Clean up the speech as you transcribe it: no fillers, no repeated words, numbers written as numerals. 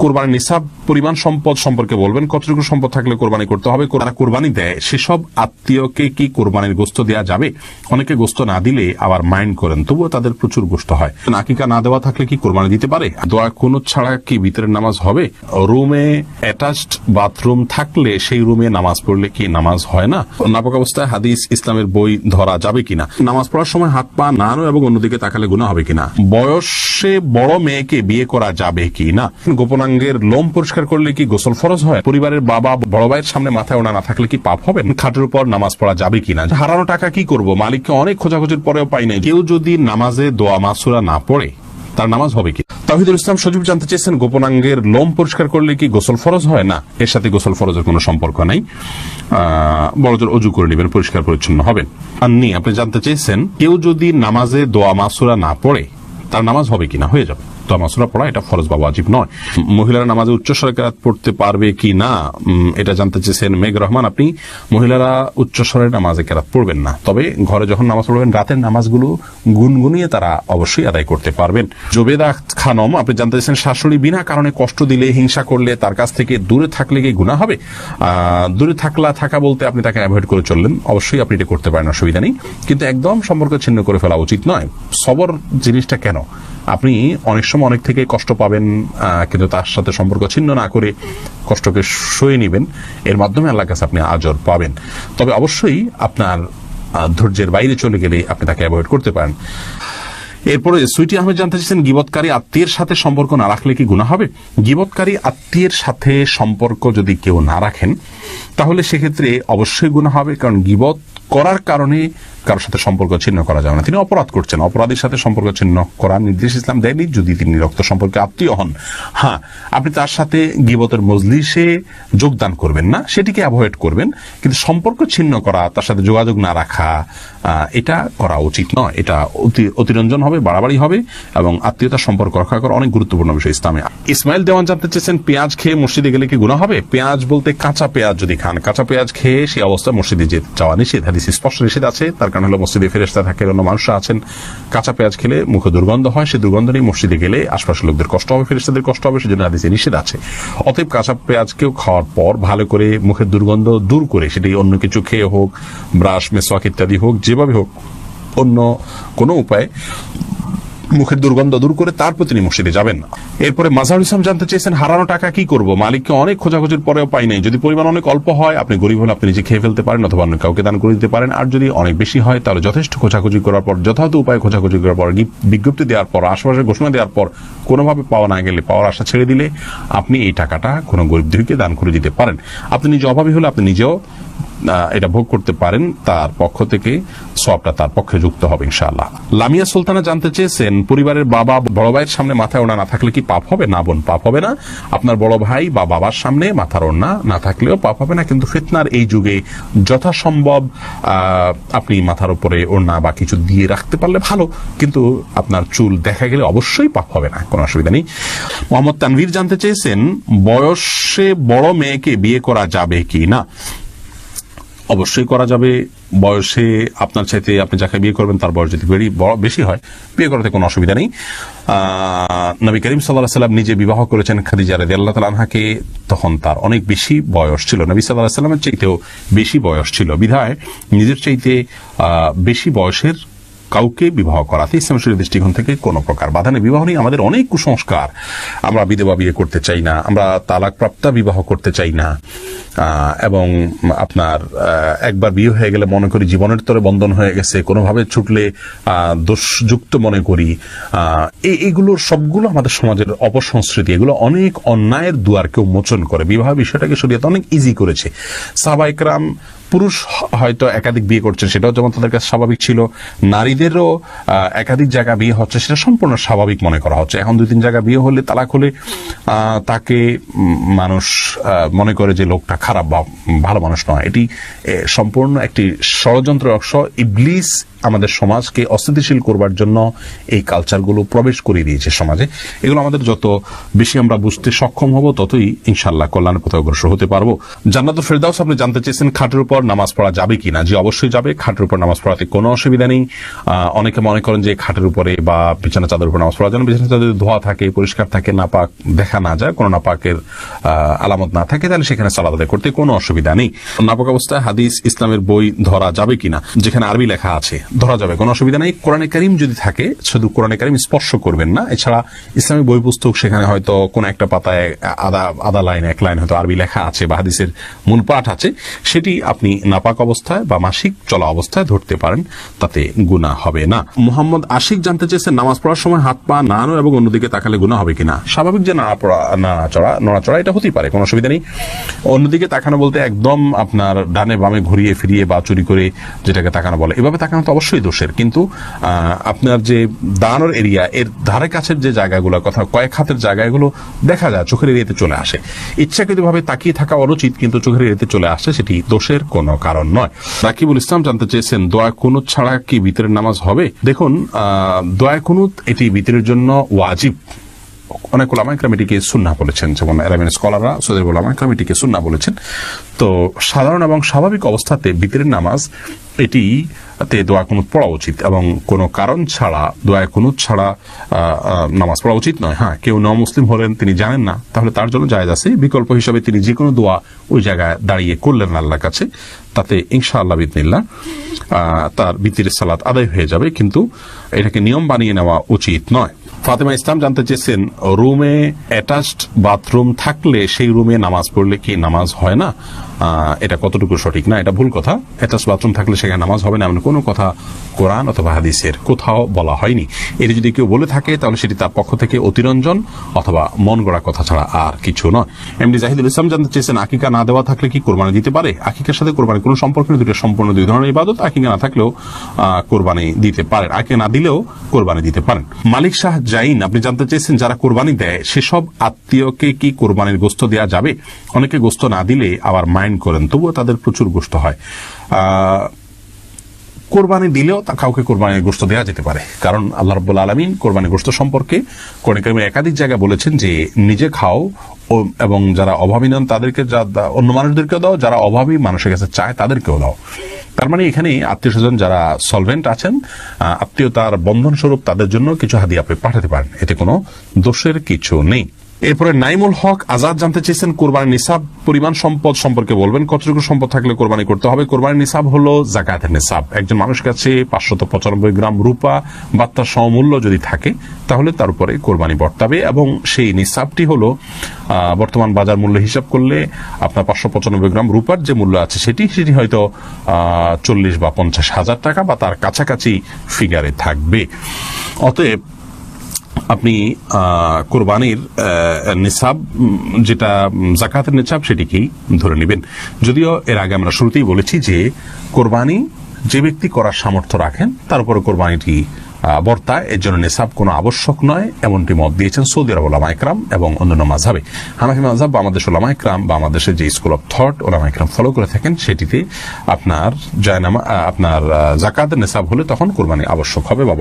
কোরবানির নিসাব পরিমাণ সম্পদ সম্পর্কে বলবেন, কতটুকু সম্পদ থাকলে কোরবানি করতে হবে, যারা কোরবানি দেয় সেসব আত্মীয়কে কি কোরবানির গোশত দেওয়া যাবে? অনেকে গোশত না দিলে আবার মাইন্ড করেন, তবুও তাদের প্রচুর গোশত হয়। আকিকা না দেওয়া থাকলে কি কোরবানি দিতে পারে? দোয়া কুনুত ছাড়া কি ভিতরের নামাজ হবে? রুমে অ্যাটাচড বাথরুম থাকলে সেই রুমে নামাজ পড়লে কি নামাজ হয় না? নাপাক অবস্থায় হাদিস ইসলামের বই ধরা যাবে কিনা? নামাজ পড়ার সময় হাত পা নাড়ানো এবং অন্যদিকে তাকালে গুনাহ হবে কিনা? বয়সে বড় মেয়েকে বিয়ে করা যাবে কিনা? গোপনাঙ্গের লোম পরিষ্কার করলে কি গোসল ফরজ হয়? পরিবারের বাবা বড় ভাইয়ের সামনে মাথায় ওড়না না থাকলে কি পাপ হবে? খাটের উপর নামাজ পড়া যাবে কিনা? হারানো টাকা কি করব? মালিককে অনেক খোঁজাখুঁজির পরেও পাই নাই। কেউ যদি নামাজে দোয়া মাসুরা না পড়ে তার নামাজ হবে কি? তাওহীদুল ইসলাম সজীব জানতে চেয়েছেন, গোপনাঙ্গের লোম পরিষ্কার করলে কি গোসল ফরজ হয়? না, এর সাথে গোসল ফরজের কোনো সম্পর্ক নাই। বড়জোর অজু করে নেবেন, পরিষ্কার পরিচ্ছন্ন হবেন। আপনি জানতে চেয়েছেন, কেউ যদি নামাজে দোয়া মাসুরা না পড়ে তার নামাজ হবে কিনা? হয়ে যাবে। দোয়া মাসুরা পড়া এটা ফরজ বা ওয়াজিব নয়। মহিলারা নামাজে উচ্চস্বরে কেরাত পড়তে পারবে কি না, এটা জানতে চেয়েছেন মেঘ রহমান। আপনি মহিলারা উচ্চস্বরে নামাজে কেরাত পড়বেন না, তবে ঘরে যখন নামাজ পড়বেন রাতের নামাজগুলো গুনগুনিয়ে তারা অবশ্যই আদায় করতে পারবেন। জোবেদা খানম আপনি জানতে চেয়েছেন, শাশুড়ি বিনা কারণে কষ্ট দিলে, হিংসা করলে তার কাছ থেকে দূরে থাকলে কি গুনাহ হবে? দূরে থাকা বলতে আপনি তাকে অ্যাভয়েড করে চললেন, অবশ্যই আপনি এটা করতে পারেন, অসুবিধা নেই, কিন্তু একদম সম্পর্ক ছিন্ন করে ফেলা উচিত নয়। সবর জিনিসটা কেন? আপনি অনেক সময় অনেক থেকে কষ্ট পাবেন, কিন্তু তার সাথে সম্পর্ক ছিন্ন না করে কষ্টকে সয়ে নেবেন, এর মাধ্যমে আল্লাহর কাছে আপনি আজর পাবেন। তবে অবশ্যই আপনার ধৈর্যের বাইরে চলে গেলে আপনি তাকে অ্যাভয়েড করতে পারেন। এরপরে সুইটি আহমেদ জানতে চাইছেন, গীবতকারী আত্মীয়ের সাথে সম্পর্ক না রাখলে কি গুনাহ হবে? গীবতকারী আত্মীয়ের সাথে সম্পর্ক যদি কেউ না রাখেন তাহলে সেক্ষেত্রে অবশ্যই গুনাহ হবে, কারণ গীবত করার কারণে কারোর সাথে সম্পর্ক ছিন্ন করা যাবে না। তিনি অপরাধ করছেন, অপরাধীর সাথে সম্পর্ক ছিন্ন করার নির্দেশ ইসলাম দেয়নি যদি তিনি রক্ত সম্পর্কে আত্মীয় হন। হ্যাঁ, আপনি তার সাথে গীবতের মজলিসে যোগদান করবেন না, সেটিকে অ্যাভয়েড করবেন, কিন্তু সম্পর্ক ছিন্ন করা, তার সাথে যোগাযোগ না রাখা, এটা করা উচিত নয়। এটা অতিরঞ্জন হবে, বাড়াবাড়ি হবে, এবং আত্মীয়তার সম্পর্ক রক্ষা করা অনেক গুরুত্বপূর্ণ বিষয় ইসলামে। ইসমাইল দেওয়ান জানতে চেয়েছেন, পেঁয়াজ খেয়ে মসজিদে গেলে কি গুনাহ হবে? পেঁয়াজ বলতে কাঁচা পেঁয়াজ যদি খান, কাঁচা পেঁয়াজ খেয়ে সেই অবস্থায় মসজিদে যাওয়া নিষেধ, হাদিসে স্পষ্ট নিষেধ আছে। তার কারণ হলো মসজিদে ফেরেশতা থাকে, অন্য মানুষরা আছেন, কাঁচা পেঁয়াজ খেলে মুখে দুর্গন্ধ হয়, সেই দুর্গন্ধ নিয়ে মসজিদে গেলে আশপাশের লোকদের কষ্ট হবে, ফেরেশতাদের কষ্ট হবে, সেজন্য হাদিসে নিষেধ আছে। অতএব কাঁচা পেঁয়াজকেও খাওয়ার পর ভালো করে মুখের দুর্গন্ধ দূর করে, সেটি অন্য কিছু খেয়ে হোক, ব্রাশ মেসওয়াক ইত্যাদি হোক, যেভাবে হোক, অন্য কোনো উপায়ে মুখের দুর্গন্ধ দূর করে তারপর তিনি মসজিদে যাবেন না। এরপরে মাজাহুল ইসলাম জানতে চেয়েছেন, হারানো টাকা কি করব? মালিককে অনেক খোঁজাখুঁজির পরেও পাই নাই। যদি পরিমাণ অনেক অল্প হয়, আপনি গরিব হলে আপনি নিজে খেয়ে ফেলতে পারেন অথবা অন্য কাউকে দান করে দিতে পারেন। আর যদি অনেক বেশি হয় তাহলে যথেষ্ট খোঁজাখুঁজি করার পর, যথাযথ উপায়ে খোঁজাখুঁজি করার পর, বিজ্ঞপ্তি দেওয়ার পর, আশেপাশে ঘোষণা দেওয়ার পর কোনোভাবে পাওয়া না গেলে, পাওয়ার আশা ছেড়ে দিলে আপনি এই টাকাটা কোনো গরিব দুঃখীকে দান করে দিতে পারেন। আপনি নিজে অভাবী হলে আপনি নিজেও এটা ভোগ করতে পারেন, তার পক্ষ থেকে সওয়াবটা তার পক্ষে যুক্ত হবে ইনশাআল্লাহ। লামিয়া সুলতানা জানতে চেয়েছেন, পরিবারের বাবা বড় ভাইয়ের সামনে মাথায় ওড়না না থাকলে কি পাপ হবে? না বোন, পাপ হবে না। আপনার বড় ভাই বা বাবার সামনে মাথার ওড়না না থাকলেও পাপ হবে না, কিন্তু ফিতনার এই যুগে যথাসম্ভব আপনি মাথার উপরে ওড়না বা কিছু দিয়ে রাখতে পারলে ভালো, কিন্তু আপনার চুল দেখা গেলে অবশ্যই পাপ হবে না, কোনো অসুবিধা নেই। মোহাম্মদ তানভীর জানতে চেয়েছেন, বয়সে বড় মেয়েকে বিয়ে করা যাবে কি না? অবশ্যই করা যাবে। বয়সে আপনার চাইতে আপনি যাকে বিয়ে করবেন তার বয়স যদি বেশি হয়, বিয়ে করাতে কোনো অসুবিধা নেই। নবী করিম সাল্লাল্লাহু আলাইহি ওয়াসাল্লাম নিজে বিবাহ করেছেন খাদিজা রাদিয়াল্লাহু তাআলা আনহাকে, তখন তার অনেক বেশি বয়স ছিল, নবী সাল্লাল্লাহু আলাইহি ওয়াসাল্লামের চাইতেও বেশি বয়স ছিল, বিধায় নিজের চাইতে বেশি বয়সের কাউকে বিবাহ করাতে ইসলাম শরীয়তের দৃষ্টিকোণ থেকে কোনো প্রকার বাধা নেই। বিবাহ নিয়ে আমাদের অনেক কুসংস্কার, আমরা বিধবা বিয়ে করতে চাই না, আমরা তালাকপ্রাপ্তা বিবাহ করতে চাই না, এবং আপনার একবার বিয়ে হয়ে গেলে মনে করি জীবনের তরে বন্ধন হয়ে গেছে, কোনোভাবে ছুটলে দোষযুক্ত মনে করি। এইগুলোর সবগুলো আমাদের সমাজের অপসংস্কৃতি, এগুলো অনেক অন্যায়ের দুয়ারকে উন্মোচন করে। বিবাহ বিষয়টাকে শরীয়ত অনেক ইজি করেছে। সাহাবা ইকরাম পুরুষ হয়তো একাধিক বিয়ে করছেন, সেটাও যেমন তাদের কাছে স্বাভাবিক ছিল, নারীদেরও একাধিক জায়গা বিয়ে হচ্ছে, সেটা সম্পূর্ণ স্বাভাবিক মনে করা হচ্ছে। এখন 2-3 জায়গা বিয়ে হলে, তালাক হলে তাকে মানুষ মনে করে যে লোকটা খারাপ বা ভালো মানুষ নয়। এটি সম্পূর্ণ একটি ষড়যন্ত্র অংশ। ইবলিস আমাদের সমাজকে অস্থিতিশীল করবার জন্য এই কালচারগুলো প্রবেশ করে দিয়েছে সমাজে। এগুলো আমাদের যত বেশি আমরা বুঝতে সক্ষম হব, ততই ইনশাআল্লাহ কল্যাণের পথে অগ্রসর হতে পারবো। জান্নাতুল ফেরদাউস আপনি জানতে চেয়েছেন খাটের উপর নামাজ পড়া যাবে কিনা। জি, অবশ্যই যাবে। খাটের উপর নামাজ পড়াতে কোনো অসুবিধা নেই। অনেকে মনে করেন যে খাটের উপরে বা বিছানা চাদর উপর নামাজ পড়া যেন বিছানা চাদর ধোয়া থাকে, পরিষ্কার থাকে, নাপাক দেখা না যায়, কোনো নাপাকের আলামত না থাকে, তাহলে সেখানে সালাত আদায় করতে কোনো অসুবিধা নেই। নাপাক অবস্থায় হাদিস ইসলামের বই ধরা যাবে কিনা, যেখানে আরবি লেখা আছে ধরা যাবে, কোনো অসুবিধা নেই। কোরআনে কারীম যদি থাকে, শুধু কোরআনে কারীম স্পর্শ করবেন না। এছাড়া ইসলামী বই পুস্তক, সেখানে হয়তো কোন একটা পাতায় আধা লাইন এক লাইন হয়তো আরবি লেখা আছে বা হাদিসের মূল পাঠ আছে, সেটি আপনি নাপাক অবস্থায় বা মাসিক চলা অবস্থায় ধরতে পারেন, তাতে গুনাহ হবে না। মোহাম্মদ আশিক জানতে চেয়েছেন নামাজ পড়ার সময় হাত পা নাড়ানো এবং অন্যদিকে তাকালে গুনাহ হবে কিনা। স্বাভাবিক যে নড়াচড়া এটা হতেই পারে, কোনো অসুবিধা নেই। অন্যদিকে তাকানো বলতে একদম আপনার ডানে বামে ঘুরিয়ে ফিরিয়ে বা চুরি করে যেটাকে তাকানো বলে, এভাবে তাকানো তো অবশ্যই দোষের। কিন্তু আপনার যে দাঁড়ানোর এরিয়া, এর ধারে কাছের যে জায়গাগুলো, কথা কয়েক হাতের জায়গাগুলো দেখা যায় চোখের এরিয়াতে চলে আসে, ইচ্ছাকৃতভাবে তাকিয়ে থাকা অনুচিত, কিন্তু চোখের এরিয়াতে চলে আসে, সেটি দোষের কোনো কারণ নয়। রাকিবুল ইসলাম জানতে চেয়েছেন দোয়া কুনুত ছাড়া কি বিতরের নামাজ হবে। দেখুন, দোয়া কুনুত এটি বিতরের জন্য ওয়াজিব। অনেক উলামা ইকরাম এটিকে সুন্নাহ বলেছেন, যেমন আরবিয়ান স্কলাররা, সৌদি উলামা ইকরাম এটিকে সুন্নাহ বলেছেন। তো সাধারণ এবং স্বাভাবিক অবস্থাতে বিতরের নামাজ এটিতে দোয়া কুনুত পড়া উচিত এবং কোনো কারণ ছাড়া দোয়া কুনুত ছাড়া নামাজ পড়া উচিত নয়। হ্যাঁ, কেউ মুসলিম হলেন, তিনি জানেন না, তাহলে তার জন্য জায়েজ আছে। বিকল্প হিসাবে তিনি যে কোনো দোয়া ওই জায়গায় দাঁড়িয়ে করলেন আল্লাহর কাছে, তাতে ইনশাআল্লাহ বিদিনিল্লাহ তার বিতরের সালাত আদায় হয়ে যাবে, কিন্তু এটাকে নিয়ম বানিয়ে নেওয়া উচিত নয়। ফাতেমা ইসলাম জানতে চেয়েছেন রুমে অ্যাটাচড বাথরুম থাকলে সেই রুমে নামাজ পড়লে কি নামাজ হয় না? এটা কতটুকু সঠিক? না, এটা ভুল কথা। অ্যাটাচ বাথরুম থাকলে সেখানে নামাজ হবে না এমন কোনো কথা কোরআন অথবা হাদিসের কোথাও বলা হয়নি। এটি যদি কেউ বলে থাকে তাহলে সেটি তার পক্ষ থেকে অতিরঞ্জন অথবা মন গড়া কথা ছাড়া আর কিছু নয়। এমডি জাহিদুল ইসলাম জানতে চেয়েছেন আকিকা না দেওয়া থাকলে কি কোরবানি দিতে পারে? আকিকার সাথে কোরবানি কোনো সম্পর্ক নেই, দুটো সম্পূর্ণ দুই ধরনের ইবাদত। আকিকা না থাকলেও কোরবানি দিতে পারেন, আকিকা না দিলেও কোরবানি দিতে পারেন। মালিক শাহ জাইন আপনি জানতে চেয়েছেন যারা কোরবানি দেয় সেসব আত্মীয়কে কি কোরবানির গোশত দেওয়া যাবে? অনেকে গোশত না দিলে আবার মাইন্ড করেন, তবুও তাদের প্রচুর গোশত হয়। কোরবানি দিলেও কাউকে কোরবানির গোশত দেওয়া যেতে পারে, কারণ আল্লাহ রাব্বুল আলামিন কোরবানির গোশত সম্পর্কে কোরআন কারীমে একাধিক জায়গায় বলেছেন যে নিজে খাও এবং যারা অভাবী নন তাদেরকে, অন্য মানুষদেরকেও দাও, যারা অভাবী মানুষের কাছে চায় তাদেরকেও দাও। তার মানে এখানে আত্মীয় স্বজন যারা সলভেন্ট আছেন, আত্মীয়তার বন্ধন স্বরূপ তাদের জন্য কিছু হাদিয়া আপনি পাঠাতে পারেন, এতে কোনো দোষের কিছু নেই। এরপরে নাইমুল হক আজাদ জানতে চেয়েছেন কোরবানির নিসাব পরিমাণ সম্পদ সম্পর্কে বলবেন, কতটুকু সম্পদ থাকলে কোরবানি করতে হবে। কোরবানির নিসাব হলো জাকাতের নিসাব। একজন মানুষের কাছে 595 গ্রাম রূপা বা তার সমমূল্য যদি থাকে তাহলে তার উপরে কোরবানি বর্তাবে, এবং সেই নিসাবটি হলো বর্তমান বাজার মূল্য হিসাব করলে আপনার 595 গ্রাম রূপার যে মূল্য আছে সেটি হয়তো 40 বা 50 হাজার টাকা বা তার কাছাকাছি ফিগারে থাকবে। অতএব আপনি কোরবানির নিসাব যেটা যাকাতের নিসাব সেটিকেই ধরে নেবেন। যদিও এর আগে আমরা শুরুতেই বলেছি যে কোরবানি যে ব্যক্তি করার সামর্থ্য রাখেন তার উপরে কোরবানিটি বর্তায়, এর জন্য নিসাব কোনো আবশ্যক নয়, এমনটি মত দিয়েছেন সৌদি আরব উলামা ইকরাম এবং অন্যান্য মাযহাবে। হানাফি মাযহাব বা আমাদের উলামা ইকরাম বা আমাদের দেশের যে school of thought Ulama Ikram follow করে থাকেন, সেটিতে আপনার জাকাতের নিসাব হলে তখন কোরবানি আবশ্যক হবে বা